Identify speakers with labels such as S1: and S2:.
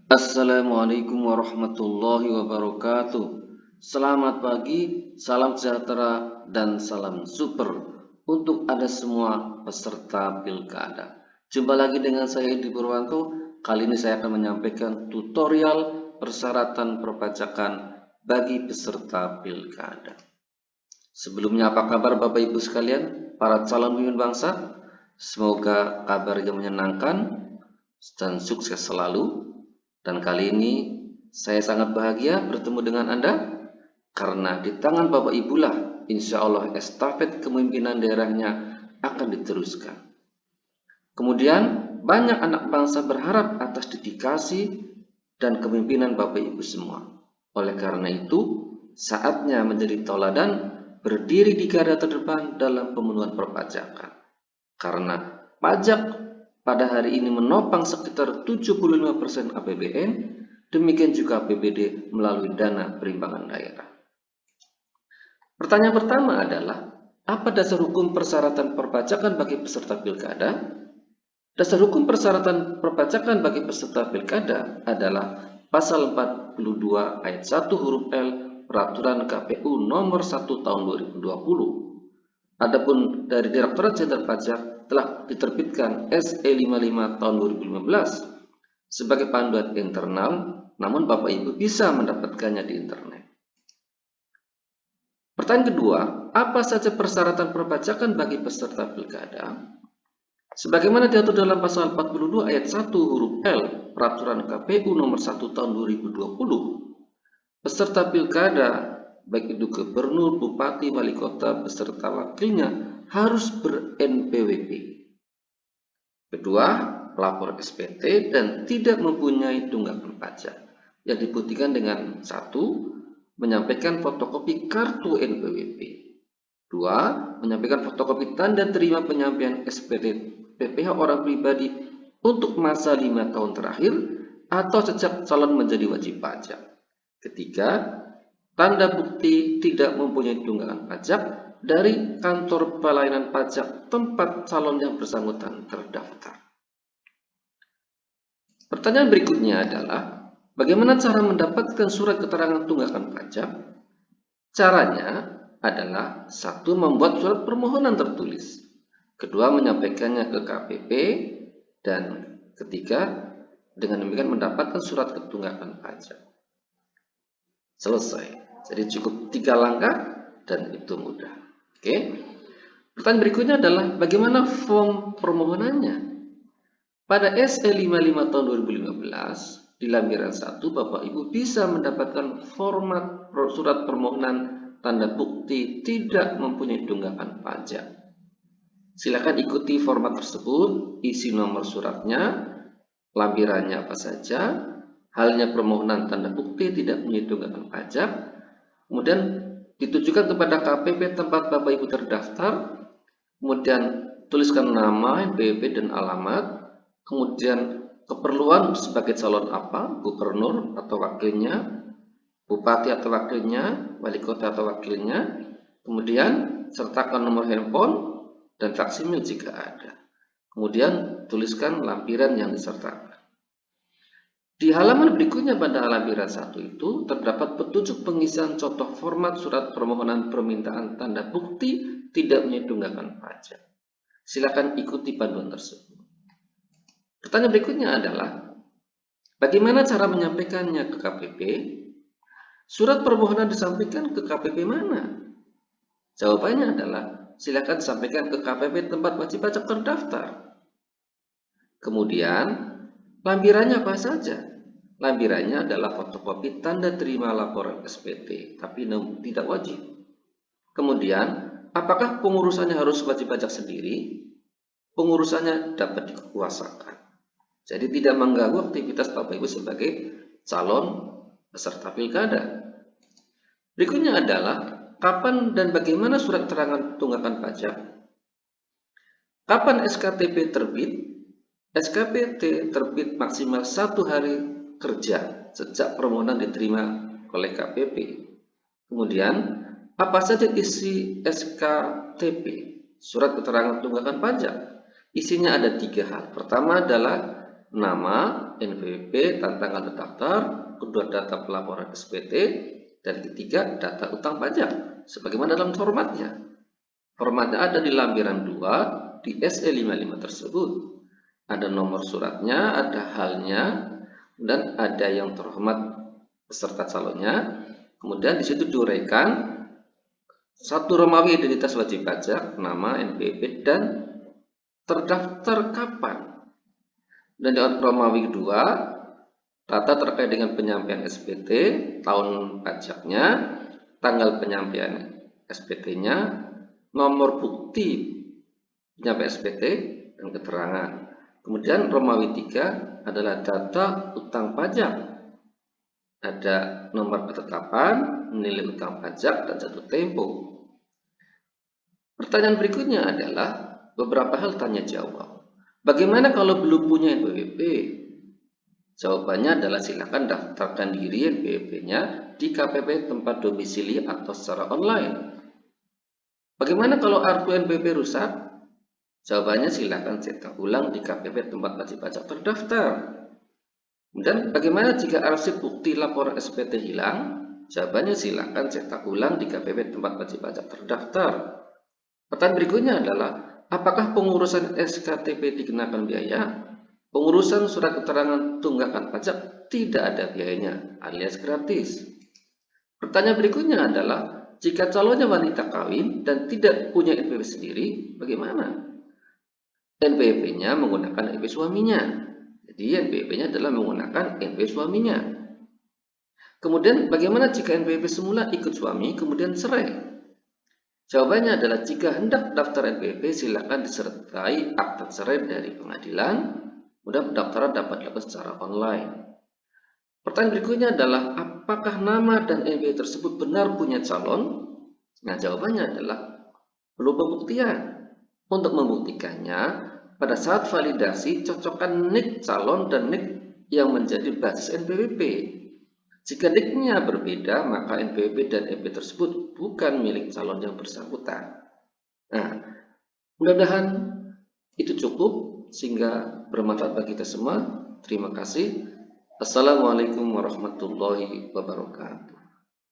S1: Assalamualaikum warahmatullahi wabarakatuh. Selamat pagi, salam sejahtera, dan salam super untuk Anda semua peserta pilkada. Jumpa lagi dengan saya Edi Purwanto. Kali ini saya akan menyampaikan tutorial persyaratan perpajakan bagi peserta pilkada. Sebelumnya, apa kabar Bapak Ibu sekalian, para calon pemimpin bangsa? Semoga kabar yang menyenangkan dan sukses selalu. Dan kali ini saya sangat bahagia bertemu dengan Anda karena di tangan Bapak Ibu lah insya Allah estafet kepemimpinan daerahnya akan diteruskan. Kemudian banyak anak bangsa berharap atas dedikasi dan kepemimpinan Bapak Ibu semua. Oleh karena itu, saatnya menjadi tauladan berdiri di garda terdepan dalam pemenuhan perpajakan. Karena pajak pada hari ini menopang sekitar 75% APBN, demikian juga APBD melalui dana perimbangan daerah. Pertanyaan pertama adalah, apa dasar hukum persyaratan perpajakan bagi peserta pilkada? Dasar hukum persyaratan perpajakan bagi peserta pilkada adalah Pasal 42 ayat 1 huruf L Peraturan KPU nomor 1 tahun 2020. Adapun dari Direktorat Jenderal Pajak telah diterbitkan SE 55 tahun 2015 sebagai panduan internal, namun Bapak Ibu bisa mendapatkannya di internet. Pertanyaan kedua, apa saja persyaratan perpajakan bagi peserta pilkada? Sebagaimana diatur dalam pasal 42 ayat 1 huruf L Peraturan KPU nomor 1 tahun 2020, peserta pilkada baik itu gubernur, bupati, wali kota beserta wakilnya harus ber-NPWP. Kedua, lapor SPT dan tidak mempunyai tunggakan pajak yang dibuktikan dengan 1. Menyampaikan fotokopi kartu NPWP. 2. Menyampaikan fotokopi tanda terima penyampaian SPT PPh orang pribadi untuk masa 5 tahun terakhir atau sejak calon menjadi wajib pajak. Ketiga, tanda bukti tidak mempunyai tunggakan pajak dari kantor pelayanan pajak tempat calon yang bersangkutan terdaftar. Pertanyaan berikutnya adalah, bagaimana cara mendapatkan surat keterangan tunggakan pajak? Caranya adalah 1. Membuat surat permohonan tertulis. Kedua, menyampaikannya ke KPP, dan ketiga, dengan demikian mendapatkan surat ketunggakan pajak. Selesai. Jadi cukup 3 langkah dan itu mudah. Oke. Pertanyaan berikutnya adalah bagaimana form permohonannya? Pada SE 55 tahun 2015 di lampiran 1 Bapak Ibu bisa mendapatkan format surat permohonan tanda bukti tidak mempunyai tunggakan pajak. Silakan ikuti format tersebut, isi nomor suratnya, lampirannya apa saja, halnya permohonan tanda bukti tidak mempunyai tunggakan pajak, kemudian ditujukan kepada KPP tempat Bapak Ibu terdaftar, kemudian tuliskan nama, NPWP, dan alamat, kemudian keperluan sebagai calon apa, gubernur atau wakilnya, bupati atau wakilnya, wali kota atau wakilnya, kemudian sertakan nomor handphone dan faksimil jika ada. Kemudian tuliskan lampiran yang disertakan. Di halaman berikutnya pada lampiran 1 itu terdapat petunjuk pengisian contoh format surat permohonan permintaan tanda bukti tidak mempunyai tunggakan pajak. Silakan ikuti panduan tersebut. Pertanyaan berikutnya adalah, bagaimana cara menyampaikannya ke KPP? Surat permohonan disampaikan ke KPP mana? Jawabannya adalah, silakan sampaikan ke KPP tempat wajib pajak terdaftar. Kemudian, lampirannya apa saja? Lampirannya adalah fotokopi tanda terima laporan SPT, tapi tidak wajib. Kemudian, apakah pengurusannya harus wajib pajak sendiri? Pengurusannya dapat dikuasakan. Jadi tidak mengganggu aktivitas Bapak Ibu sebagai calon peserta pilkada. Berikutnya adalah, kapan dan bagaimana surat keterangan tunggakan pajak? Kapan SKTP terbit? SKPT terbit maksimal 1 hari kerja sejak permohonan diterima oleh KPP. Kemudian, apa saja isi SKTP, surat keterangan tunggakan pajak? Isinya ada 3 hal. Pertama adalah nama, NPWP, tanggal terdaftar, kedua data pelaporan SPT, dan ketiga data utang pajak sebagaimana dalam formatnya. Formatnya ada di lampiran 2 di SE55 tersebut. Ada nomor suratnya, ada halnya, dan ada yang terhormat peserta calonnya. Kemudian di situ diuraikan satu Romawi identitas wajib pajak, nama, NPWP, dan terdaftar kapan. Dan di Romawi kedua, data terkait dengan penyampaian SPT, tahun pajaknya, tanggal penyampaian SPT-nya, nomor bukti penyampaian SPT, dan keterangan. Kemudian Romawi 3 adalah data utang pajak. Ada nomor ketetapan, nilai utang pajak, dan jatuh tempo. Pertanyaan berikutnya adalah beberapa hal tanya jawab. Bagaimana kalau belum punya NPWP? Jawabannya adalah silakan daftarkan diri NPWP-nya di KPP tempat domisili atau secara online. Bagaimana kalau kartu NPWP rusak? Jawabannya silakan cetak ulang di KPP tempat wajib pajak terdaftar. Dan bagaimana jika arsip bukti laporan SPT hilang? Jawabannya silakan cetak ulang di KPP tempat wajib pajak terdaftar. Pertanyaan berikutnya adalah, apakah pengurusan SKTP dikenakan biaya? Pengurusan surat keterangan tunggakan pajak tidak ada biayanya, alias gratis. Pertanyaan berikutnya adalah, jika calonnya wanita kawin dan tidak punya NPWP sendiri, bagaimana? NPWP-nya menggunakan NPWP suaminya. Jadi NPWP-nya adalah menggunakan NPWP suaminya. Kemudian bagaimana jika NPWP semula ikut suami kemudian cerai? Jawabannya adalah jika hendak daftar NPWP silakan disertai akta cerai dari pengadilan. Kemudian pendaftaran dapat dilakukan secara online. Pertanyaan berikutnya adalah apakah nama dan NPWP tersebut benar punya calon? Nah, jawabannya adalah perlu pembuktian. Untuk membuktikannya, pada saat validasi cocokkan NIK calon dan NIK yang menjadi basis NPWP. Jika NIK-nya berbeda, maka NPWP dan NPWP tersebut bukan milik calon yang bersangkutan. Nah, mudah-mudahan itu cukup sehingga bermanfaat bagi kita semua. Terima kasih. Assalamualaikum warahmatullahi wabarakatuh.